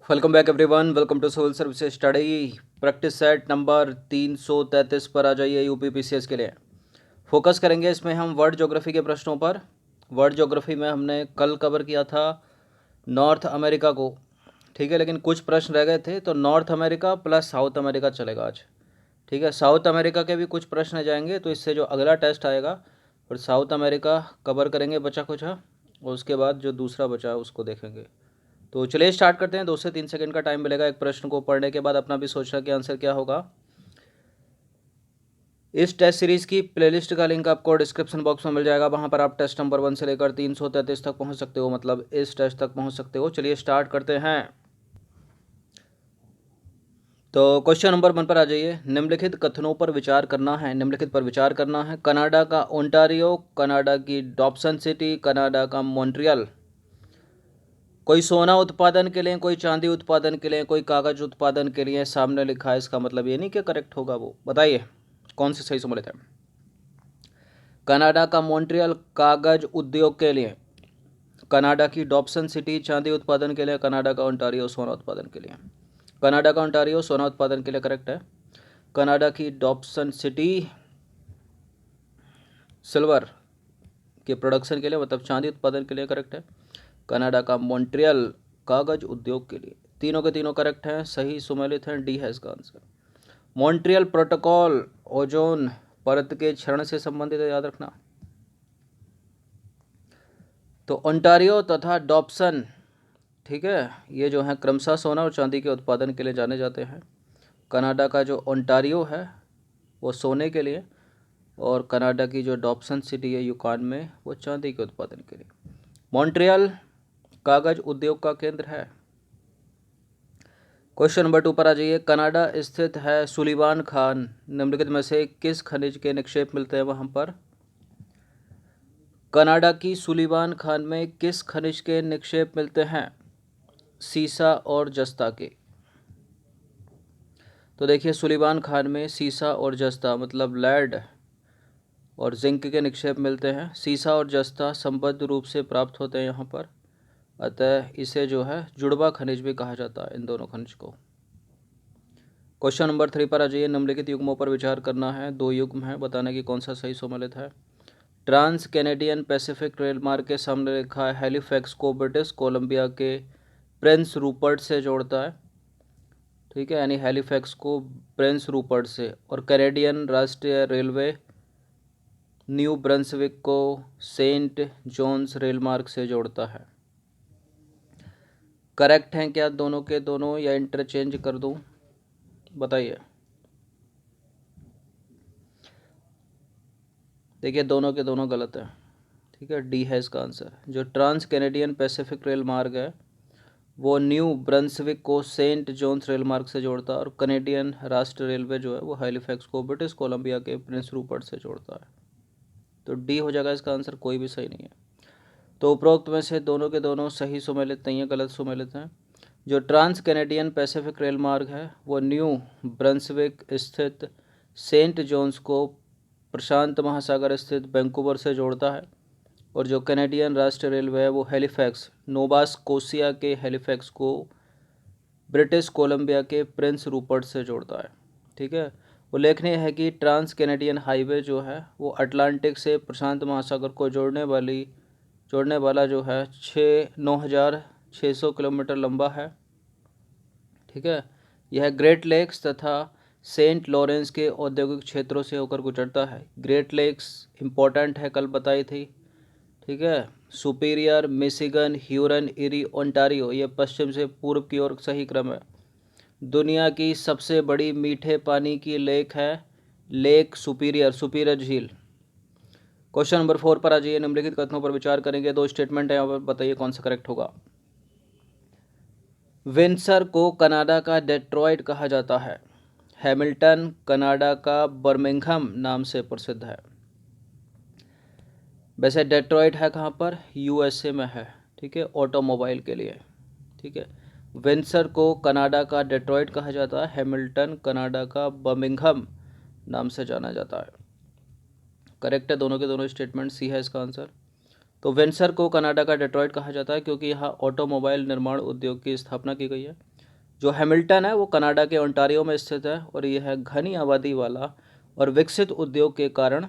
Welcome back everyone, welcome to civil services study practice set number 333 पर आ जाइए UPPCS के लिए। फोकस करेंगे इसमें हम वर्ल्ड ज्योग्राफी के प्रश्नों पर। वर्ल्ड ज्योग्राफी में हमने कल कवर किया था नॉर्थ अमेरिका को, ठीक है, लेकिन कुछ प्रश्न रह गए थे तो north America plus south America चलेगा आज, ठीक है। साउथ अमेरिका के भी कुछ प्रश्न आ जाएंगे तो इससे जो अगला टेस्ट आएगा और साउथ अमेरिका कवर करेंगे बचा कुछ, और उसके बाद जो दूसरा बचा है उसको देखेंगे। तो चलिए स्टार्ट करते हैं। 2 से 3 सेकंड का टाइम मिलेगा एक प्रश्न को पढ़ने के बाद अपना भी सोचना कि आंसर क्या होगा। इस टेस्ट सीरीज की प्लेलिस्ट का लिंक आपको डिस्क्रिप्शन बॉक्स में मिल जाएगा, वहां पर आप टेस्ट नंबर 1 से लेकर 333 तक पहुंच सकते हो, मतलब इस टेस्ट तक पहुंच सकते हो। चलिए स्टार्ट करते हैं। तो क्वेश्चन नंबर 1 पर आ जाइए। निम्नलिखित कथनों पर विचार करना है, निम्नलिखित पर विचार करना है। कनाडा का ओंटारियो, कनाडा की डॉप्सन सिटी, कनाडा का मॉन्ट्रियल कोई सोना उत्पादन के लिए, कोई चांदी उत्पादन के लिए, कोई कागज उत्पादन के लिए सामने लिखा है। इसका मतलब ये नहीं कि करेक्ट होगा, वो बताइए कौन सी सही सम्मिलित है। कनाडा का मॉन्ट्रियल कागज उद्योग के लिए, कनाडा की डॉप्सन सिटी चांदी उत्पादन के लिए, कनाडा का ओंटारियो सोना उत्पादन के लिए। कनाडा का ओंटारियो सोना उत्पादन के लिए करेक्ट है। कनाडा की डॉप्सन सिटी सिल्वर के प्रोडक्शन के लिए, मतलब चांदी उत्पादन के लिए करेक्ट है। कनाडा का मॉन्ट्रियल कागज उद्योग के लिए। तीनों के तीनों करेक्ट हैं, सही सुमेलित हैं। डी है इसका आंसर। मॉन्ट्रियल प्रोटोकॉल ओजोन परत के क्षरण से संबंधित है, याद रखना। तो ओंटारियो तथा डॉप्सन, ठीक है, ये जो है क्रमशः सोना और चांदी के उत्पादन के लिए जाने जाते हैं। कनाडा का जो ओंटारियो है वो सोने के लिए, और कनाडा की जो डॉप्सन सिटी है यूकान में, वो चांदी के उत्पादन के लिए। मॉन्ट्रियल कागज उद्योग का केंद्र है। क्वेश्चन नंबर 2 पर आ जाइए। कनाडा स्थित है सुलिवान खान, निम्नलिखित में से किस खनिज के निक्षेप मिलते हैं वहां पर। कनाडा की सुलिवान खान में किस खनिज के निक्षेप मिलते हैं। सीसा और जस्ता के। तो देखिए सुलिवान खान में सीसा और जस्ता मतलब लेड और जिंक के निक्षेप मिलते हैं। सीसा और जस्ता संबद्ध रूप से प्राप्त होते हैं यहाँ पर, अतः इसे जो है जुड़वा खनिज भी कहा जाता है, इन दोनों खनिज को। क्वेश्चन नंबर 3 पर आ जाइए। निम्नलिखित युग्मों पर विचार करना है। 2 युग्म है, बताने की कौन सा सही सम्मिलित है। ट्रांस कैनेडियन पैसिफिक रेल मार्ग के सामने लिखा है हैलिफैक्स को ब्रिटिश कोलंबिया के प्रिंस रूपर्ट से जोड़ता है, ठीक है, यानी हैलिफैक्स को प्रिंस रूपर्ट से। और कैनेडियन राष्ट्रीय रेलवे न्यू ब्रंसविक को सेंट जॉन्स रेल मार्ग से जोड़ता है। करेक्ट हैं क्या दोनों के दोनों, या इंटरचेंज कर दूं, बताइए। देखिए दोनों के दोनों गलत है, ठीक है। डी है इसका आंसर। जो ट्रांस कैनेडियन पैसिफिक रेल मार्ग है वो न्यू ब्रंसविक को सेंट जॉन्स रेल मार्ग से जोड़ता है, और कैनेडियन राष्ट्रीय रेलवे जो है वो हैलिफैक्स को ब्रिटिश कोलंबिया के प्रिंस रूपर्ट से जोड़ता है। तो डी हो जाएगा इसका आंसर, कोई भी सही नहीं है। तो उपरोक्त में से दोनों के दोनों सही सुमेलित नहीं है, गलत सुमेलित हैं। जो ट्रांस कैनेडियन पैसिफिक रेल मार्ग है वो न्यू ब्रंसविक स्थित सेंट जॉन्स को प्रशांत महासागर स्थित वैंकूवर से जोड़ता है, और जो कैनेडियन राष्ट्रीय रेलवे है वो हैलिफैक्स नोवा स्कोशिया के हैलिफैक्स को ब्रिटिश कोलंबिया के प्रिंस रूपर्ट से जोड़ता है, ठीक है। उल्लेखनीय है कि ट्रांस कैनेडियन हाईवे जो है वो अटलांटिक से प्रशांत महासागर को जोड़ने वाला जो है 9,600 किलोमीटर लंबा है, ठीक है। यह ग्रेट लेक्स तथा सेंट लॉरेंस के औद्योगिक क्षेत्रों से होकर गुजरता है। ग्रेट लेक्स इंपॉर्टेंट है, कल बताई थी, ठीक है। Superior, Michigan, Hurun, eri, Ontario, ये पश्चिम से पूर्व की ओर सही क्रम है। दुनिया की सबसे बड़ी मीठे पानी की लेक है लेक सुपीरियर, सुपीरियर झील। क्वेश्चन नंबर 4 पर आ जाइए। निम्नलिखित कथनों पर विचार करेंगे। 2 स्टेटमेंट है यहाँ पर, बताइए कौन सा करेक्ट होगा। विंडसर को कनाडा का डेट्रॉयट कहा जाता है। हैमिल्टन कनाडा का बर्मिंघम नाम से प्रसिद्ध है। वैसे डेट्रॉयट है कहाँ पर, यूएसए में है, ठीक है, ऑटोमोबाइल के लिए, ठीक है। विंडसर को कनाडा का डेट्रॉयट कहा जाता है। हैमिल्टन कनाडा का बर्मिंघम नाम से जाना जाता है। करेक्ट है दोनों के दोनों स्टेटमेंट, सी है इसका आंसर। तो विंडसर को कनाडा का डेट्रॉयट कहा जाता है क्योंकि यहाँ ऑटोमोबाइल निर्माण उद्योग की स्थापना की गई है। जो हैमिल्टन है वो कनाडा के ओंटारियो में स्थित है और यह है घनी आबादी वाला और विकसित उद्योग के कारण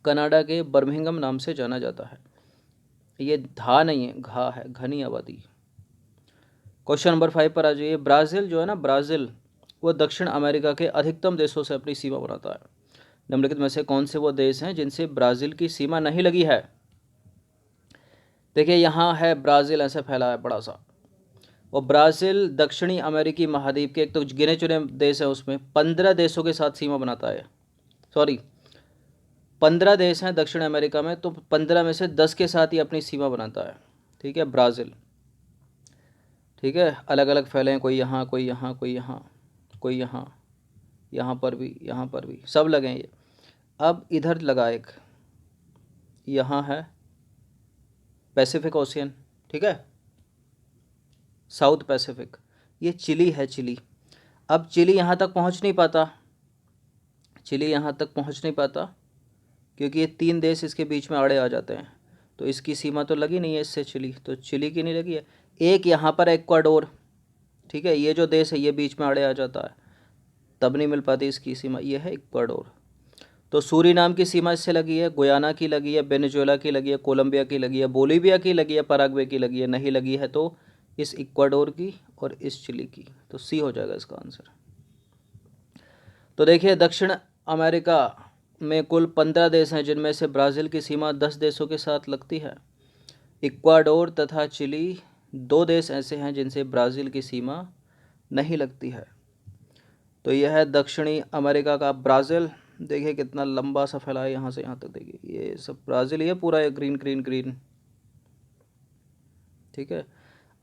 कनाडा के बर्मिंघम नाम से जाना जाता है। ये धा नहीं है, घा है, घनी आबादी। क्वेश्चन नंबर 5 पर आ जाइए। ब्राज़ील जो है ना, ब्राज़ील वो दक्षिण अमेरिका के अधिकतम देशों से अपनी सीमा बनाता है। निम्नलिखित में से कौन से वो देश हैं जिनसे ब्राज़ील की सीमा नहीं लगी है? देखिए यहाँ है ब्राज़ील ऐसे फैला है बड़ा सा, और ब्राज़ील दक्षिणी अमेरिकी महाद्वीप के एक तो गिने चुने देश है, उसमें 15 देशों के साथ सीमा बनाता है। सॉरी, 15 देश हैं दक्षिण अमेरिका में, तो 15 में से 10 के साथ ही अपनी सीमा बनाता है। ठीक है, ब्राज़ील। ठीक है, अलग अलग फैले हैं, कोई यहाँ, कोई यहाँ, कोई यहाँ, कोई यहाँ, यहाँ पर भी, यहाँ पर भी, सब लगे हैं ये। अब इधर लगा एक, यहाँ है पैसिफिक ओशियन। ठीक है, साउथ पैसिफिक, ये चिली है, चिली। अब चिली यहाँ तक पहुँच नहीं पाता, चिली यहाँ तक पहुँच नहीं पाता क्योंकि ये 3 देश इसके बीच में आड़े आ जाते हैं, तो इसकी सीमा तो लगी नहीं है इससे चिली, तो चिली की नहीं लगी है। एक यहाँ पर इक्वाडोर, ठीक है, ये जो देश है ये बीच में आड़े आ जाता है, तब नहीं मिल पाती इसकी सीमा, ये है इक्वाडोर। तो सूरीनाम की सीमा इससे लगी है, गुयाना की लगी है, वेनेजुएला की लगी है, कोलंबिया की लगी है, बोलीविया की लगी है, पराग्वे की लगी है, नहीं लगी है तो इस इक्वाडोर की और इस चिली की, तो सी हो जाएगा इसका आंसर। तो देखिए दक्षिण अमेरिका में कुल 15 देश हैं जिनमें से ब्राज़ील की सीमा 10 देशों के साथ लगती है। इक्वाडोर तथा चिली 2 देश ऐसे हैं जिनसे ब्राज़ील की सीमा नहीं लगती है। तो यह है दक्षिणी अमेरिका का ब्राज़ील। देखिए कितना लंबा सा फैला है, यहाँ से यहाँ तक, देखिए ये सब ब्राज़ील, ये पूरा है ग्रीन ग्रीन ग्रीन। ठीक है,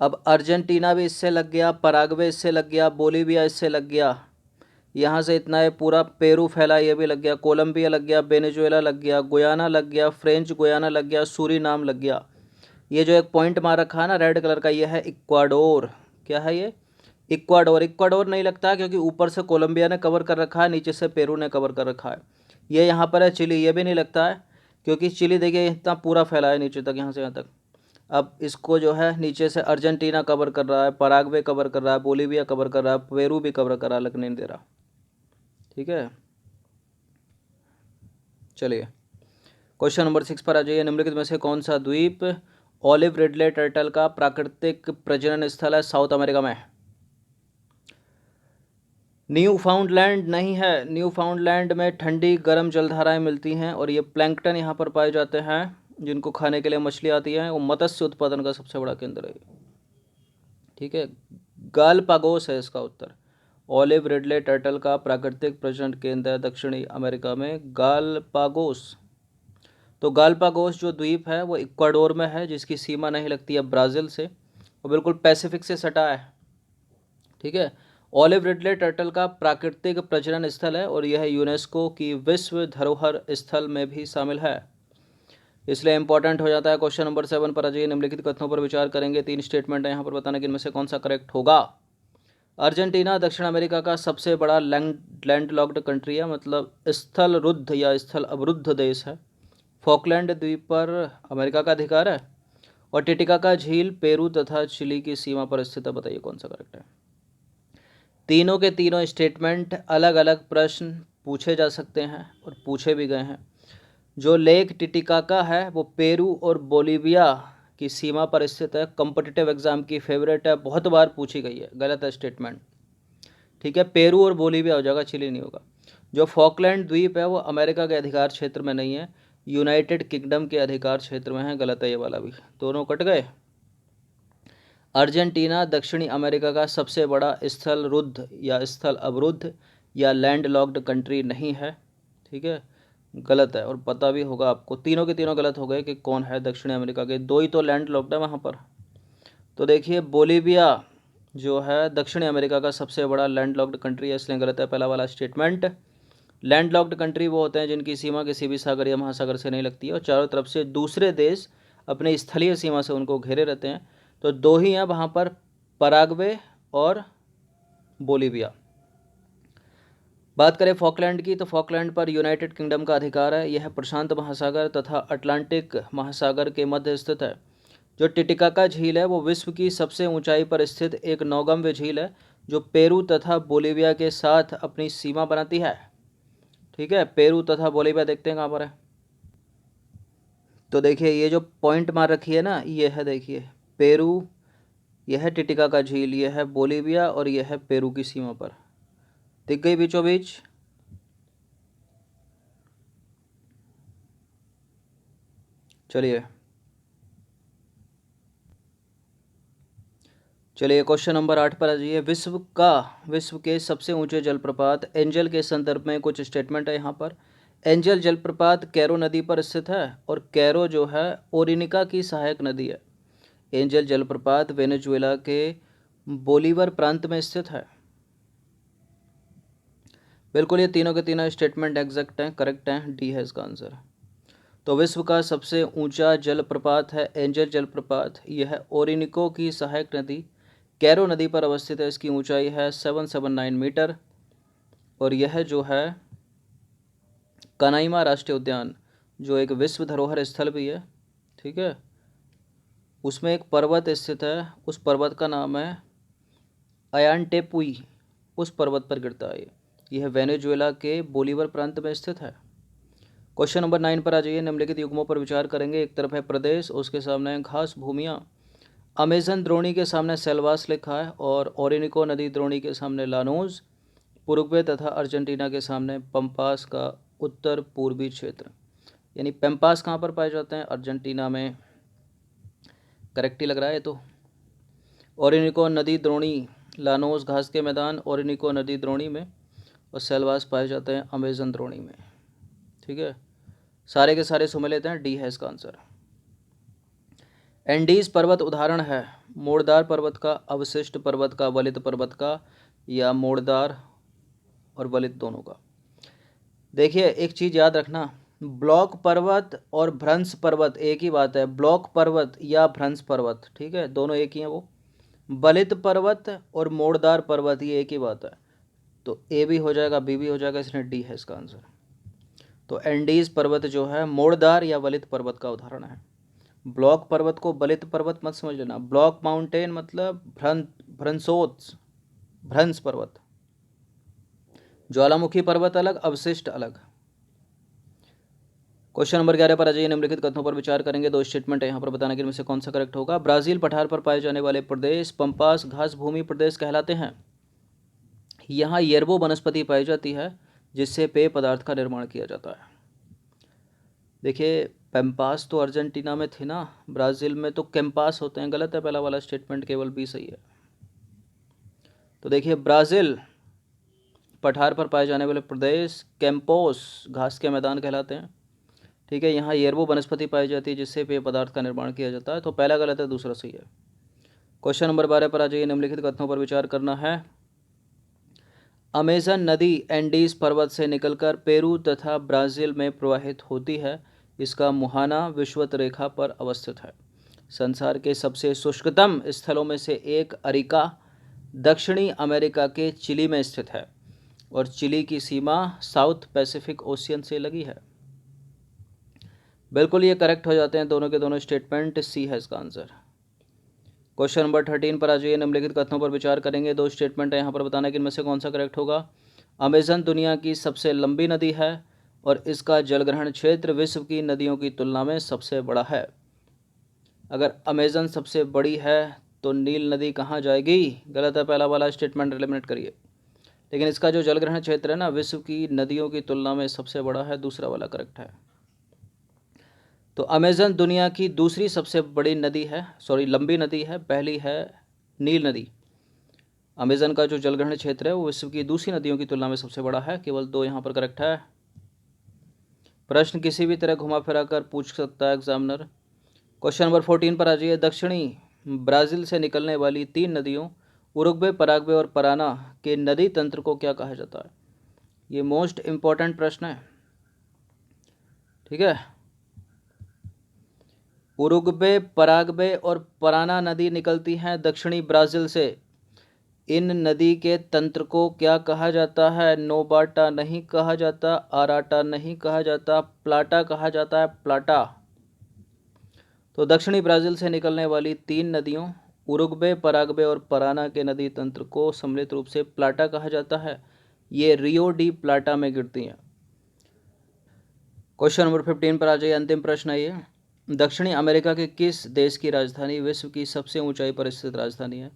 अब अर्जेंटीना भी इससे लग गया, पराग्वे इससे लग गया, बोलीविया इससे लग गया, यहाँ से इतना है, पूरा पेरू फैला ये भी लग गया, कोलंबिया लग गया, वेनेजुएला लग गया, गुयाना लग गया, फ्रेंच गुयाना लग गया, सूरीनाम लग गया। ये जो एक पॉइंट मार रखा है ना रेड कलर का, ये है इक्वाडोर। क्या है ये? इक्वाडोर। इक्वाडोर नहीं लगता क्योंकि ऊपर से कोलंबिया ने कवर कर रखा है, नीचे से पेरू ने कवर कर रखा है। ये यहाँ पर है चिली, ये भी नहीं लगता है क्योंकि चिली देखिए इतना पूरा फैला है नीचे तक, यहाँ से यहाँ तक। अब इसको जो है नीचे से अर्जेंटीना कवर कर रहा है, पराग्वे कवर कर रहा है, बोलीविया कवर कर रहा है, पेरू भी कवर कर रहा है, लगने नहीं दे रहा। ठीक है, चलिए क्वेश्चन नंबर 6 पर आ जाइए। निम्नलिखित में से कौन सा द्वीप ऑलिव रिडले टर्टल का प्राकृतिक प्रजनन स्थल है साउथ अमेरिका में? न्यू फाउंडलैंड नहीं है। न्यू फाउंडलैंड में ठंडी गर्म जलधाराएं मिलती हैं और ये प्लैंकटन यहाँ पर पाए जाते हैं जिनको खाने के लिए मछली आती है, वो मत्स्य उत्पादन का सबसे बड़ा केंद्र है। ठीक है, गालपागोस है इसका उत्तर। ऑलिव रिडले टर्टल का प्राकृतिक प्रजनन केंद्र है दक्षिणी अमेरिका में गालपागोस। तो गालपागोस जो द्वीप है वो इक्वाडोर में है, जिसकी सीमा नहीं लगती है ब्राज़ील से और बिल्कुल पैसिफिक से सटा है। ठीक है, ऑलिव रिडले टर्टल का प्राकृतिक प्रजनन स्थल है और यह यूनेस्को की विश्व धरोहर स्थल में भी शामिल है, इसलिए इंपॉर्टेंट हो जाता है। क्वेश्चन नंबर 7 पर आ जाइए। निम्नलिखित कथनों पर विचार करेंगे, 3 स्टेटमेंट है यहाँ पर, बताना कि इनमें से कौन सा करेक्ट होगा। अर्जेंटीना दक्षिण अमेरिका का सबसे बड़ा लैंडलॉक्ड कंट्री है, मतलब स्थल रुद्ध या स्थल अवरुद्ध देश है। फॉकलैंड द्वीप पर अमेरिका का अधिकार है और टिटिकाका झील पेरू तथा चिली की सीमा पर स्थित है। बताइए कौन सा करेक्ट है। तीनों के तीनों स्टेटमेंट अलग अलग प्रश्न पूछे जा सकते हैं और पूछे भी गए हैं। जो लेक टिटिकाका है वो पेरू और बोलीविया की सीमा पर स्थित है, कॉम्पिटिटिव एग्जाम की फेवरेट है, बहुत बार पूछी गई है, गलत है स्टेटमेंट। ठीक है, पेरू और बोलीविया हो जाएगा, चिली नहीं होगा। जो फॉकलैंड द्वीप है वो अमेरिका के अधिकार क्षेत्र में नहीं है, यूनाइटेड किंगडम के अधिकार क्षेत्र में है, गलत है ये वाला भी, दोनों कट गए। अर्जेंटीना दक्षिणी अमेरिका का सबसे बड़ा स्थल रुद्ध या स्थल अवरुद्ध या लैंड लॉक्ड कंट्री नहीं है। ठीक है, गलत है और पता भी होगा आपको। तीनों के तीनों गलत हो गए कि कौन है दक्षिणी अमेरिका के, 2 ही तो लैंड लॉक्ड है वहाँ पर। तो देखिए बोलीविया जो है दक्षिणी अमेरिका का सबसे बड़ा लैंड लॉक्ड कंट्री है, इसलिए गलत है पहला वाला स्टेटमेंट। लैंड लॉक्ड कंट्री वो होते हैं जिनकी सीमा किसी भी सागर या महासागर से नहीं लगती है और चारों तरफ से दूसरे देश अपने स्थलीय सीमा से उनको घेरे रहते हैं। तो 2 ही हैं वहाँ पर, पराग्वे और बोलीविया। बात करें फॉकलैंड की, तो फॉकलैंड पर यूनाइटेड किंगडम का अधिकार है। यह प्रशांत महासागर तथा अटलांटिक महासागर के मध्य स्थित है। जो टिटिकाका झील है वो विश्व की सबसे ऊंचाई पर स्थित एक नौगम्य झील है जो पेरू तथा बोलीविया के साथ अपनी सीमा बनाती है। ठीक है, पेरू तथा बोलीविया देखते हैं कहाँ पर है। तो देखिए ये जो पॉइंट मार रखी है ना, ये है देखिए पेरू, यह है टिटिकाका झील, यह है बोलीविया और यह है पेरू की सीमा पर, दिख गई बीचों बीच। चलिए क्वेश्चन नंबर 8 पर आ जाइए। विश्व के सबसे ऊंचे जलप्रपात एंजल के संदर्भ में कुछ स्टेटमेंट है यहाँ पर। एंजल जलप्रपात कैरो नदी पर स्थित है और कैरो जो है ओरिनिका की सहायक नदी है। एंजल जलप्रपात वेनेजुएला के बोलीवर प्रांत में स्थित है। बिल्कुल ये तीनों के तीनों स्टेटमेंट एग्जैक्ट हैं, करेक्ट हैं, डी है इसका आंसर। तो विश्व का सबसे ऊंचा जलप्रपात है एंजल जलप्रपात, यह है ओरिनिको की सहायक नदी कैरो नदी पर अवस्थित है। इसकी ऊंचाई है 779 मीटर और यह जो है कनाइमा राष्ट्रीय उद्यान जो एक विश्व धरोहर स्थल भी है, ठीक है, उसमें एक पर्वत स्थित है, उस पर्वत का नाम है अयांटेपुई, उस पर्वत पर गिरता है। यह वेनेजुएला के बोलीवर प्रांत में स्थित है। क्वेश्चन नंबर 9 पर आ जाइए। निम्नलिखित युग्मों पर विचार करेंगे। एक तरफ है प्रदेश, उसके सामने है घास भूमियाँ। अमेजन द्रोणी के सामने सेल्वास लिखा है और ओरिनिको नदी द्रोणी के सामने लानोज। उरुग्वे तथा अर्जेंटीना के सामने पंपास का उत्तर पूर्वी क्षेत्र, यानी पेम्पास कहाँ पर पाए जाते हैं? अर्जेंटीना में। करेक्ट ही लग रहा है तो। ओरिनिको नदी द्रोणी, लानोस घास के मैदान, ओरिनिको नदी द्रोणी में, और सेल्वास पाए जाते हैं अमेजन द्रोणी में। ठीक है, सारे के सारे सुमे लेते हैं, डी है इसका आंसर। एंडीज पर्वत उदाहरण है मोड़दार पर्वत का, अवशिष्ट पर्वत का, वलित पर्वत का, या मोड़दार और वलित दोनों का। देखिए एक चीज़ याद रखना, ब्लॉक पर्वत और भ्रंश पर्वत एक ही बात है। ब्लॉक पर्वत या भ्रंश पर्वत, ठीक है, दोनों एक ही हैं वो। वलित पर्वत और मोड़दार पर्वत ये एक ही बात है। तो ए भी हो जाएगा, बी भी हो जाएगा, इसलिए डी है इसका आंसर। तो एंडीज पर्वत जो है मोड़दार या वलित पर्वत का उदाहरण है। ब्लॉक पर्वत को वलित पर्वत मत समझ लेना। ब्लॉक माउंटेन मतलब भ्रंशोत्स, भ्रंश पर्वत। ज्वालामुखी पर्वत अलग, अवशिष्ट अलग। क्वेश्चन नंबर 11 पर आ जाइए। निम्नलिखित कथनों पर विचार करेंगे। दो स्टेटमेंट है यहाँ पर, बताना कि इनमें से कौन सा करेक्ट होगा। ब्राजील पठार पर पाए जाने वाले प्रदेश पंपास घास भूमि प्रदेश कहलाते हैं। यहाँ येर्बो वनस्पति पाई जाती है जिससे पेय पदार्थ का निर्माण किया जाता है। देखिए पेम्पास तो अर्जेंटीना में थी ना, ब्राज़ील में तो कैंपास होते हैं। गलत है पहला वाला स्टेटमेंट, केवल बी सही है। तो देखिए ब्राज़ील पठार पर पाए जाने वाले प्रदेश कैंपोस घास के मैदान कहलाते हैं। ठीक है, यहाँ येर्बो वनस्पति पाई जाती है जिससे पेय पदार्थ का निर्माण किया जाता है। तो पहला गलत है, दूसरा सही है। क्वेश्चन नंबर 12 पर आ जाइए। निम्नलिखित कथनों पर विचार करना है। अमेजन नदी एंडीज पर्वत से निकलकर पेरू तथा ब्राज़ील में प्रवाहित होती है। इसका मुहाना विषुवत रेखा पर अवस्थित है। संसार के सबसे शुष्कतम स्थलों में से एक अरिका दक्षिणी अमेरिका के चिली में स्थित है और चिली की सीमा साउथ पैसिफिक ओशियन से लगी है। बिल्कुल ये करेक्ट हो जाते हैं दोनों के दोनों स्टेटमेंट, सी है इसका आंसर। क्वेश्चन नंबर 13 पर आ जाइए। निम्नलिखित कथनों पर विचार करेंगे। दो स्टेटमेंट है यहाँ पर, बताना कि इनमें से कौन सा करेक्ट होगा। अमेजन दुनिया की सबसे लंबी नदी है और इसका जलग्रहण क्षेत्र विश्व की नदियों की तुलना में सबसे बड़ा है। अगर अमेजन सबसे बड़ी है तो नील नदी कहाँ जाएगी? गलत है पहला वाला स्टेटमेंट, एलिमिनेट करिए। लेकिन इसका जो जलग्रहण क्षेत्र है ना, विश्व की नदियों की तुलना में सबसे बड़ा है, दूसरा वाला करेक्ट है। तो अमेजन दुनिया की दूसरी सबसे बड़ी नदी है, सॉरी लंबी नदी है, पहली है नील नदी। अमेजन का जो जलग्रहण क्षेत्र है वो विश्व की दूसरी नदियों की तुलना में सबसे बड़ा है। केवल दो यहाँ पर करेक्ट है। प्रश्न किसी भी तरह घुमा फिरा कर पूछ सकता है एग्जामिनर। क्वेश्चन नंबर 14 पर आ जाइए। दक्षिणी ब्राज़ील से निकलने वाली तीन नदियों उरुग्वे, पराग्वे और पराना के नदी तंत्र को क्या कहा जाता है? ये मोस्ट इम्पॉर्टेंट प्रश्न है। ठीक है, उरुग्वे, पराग्वे और पराना नदी निकलती हैं दक्षिणी ब्राज़ील से। इन नदी के तंत्र को क्या कहा जाता है? नोबाटा नहीं कहा जाता, आराटा नहीं कहा जाता, प्लाटा कहा जाता है, प्लाटा। तो दक्षिणी ब्राज़ील से निकलने वाली 3 नदियों उरुग्वे, पराग्वे और पराना के नदी तंत्र को सम्मिलित रूप से प्लाटा कहा जाता है। ये रियो डी प्लाटा में गिरती हैं। क्वेश्चन नंबर 15 पर आ जाइए। अंतिम प्रश्न है ये। दक्षिणी अमेरिका के किस देश की राजधानी विश्व की सबसे ऊंचाई पर स्थित राजधानी है?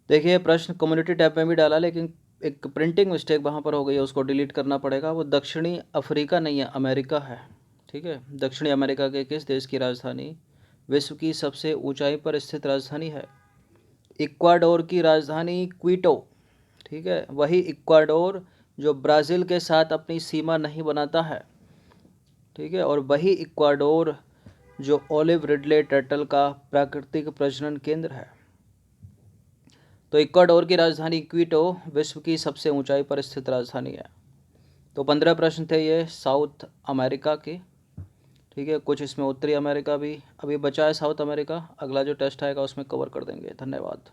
देखिए, प्रश्न कम्युनिटी टैब में भी डाला, लेकिन एक प्रिंटिंग मिस्टेक वहाँ पर हो गई है, उसको डिलीट करना पड़ेगा। वो दक्षिणी अफ्रीका नहीं है, अमेरिका है। ठीक है, दक्षिणी अमेरिका के किस देश की राजधानी विश्व की सबसे ऊंचाई पर स्थित राजधानी है? इक्वाडोर की राजधानी क्विटो। ठीक है, वही इक्वाडोर जो ब्राज़ील के साथ अपनी सीमा नहीं बनाता है। ठीक है, और वही इक्वाडोर जो ओलिव रिडले टर्टल का प्राकृतिक प्रजनन केंद्र है। तो इक्वाडोर की राजधानी क्विटो विश्व की सबसे ऊंचाई पर स्थित राजधानी है। तो 15 प्रश्न थे ये साउथ अमेरिका के। ठीक है, कुछ इसमें उत्तरी अमेरिका भी अभी बचा है, साउथ अमेरिका अगला जो टेस्ट आएगा उसमें कवर कर देंगे। धन्यवाद।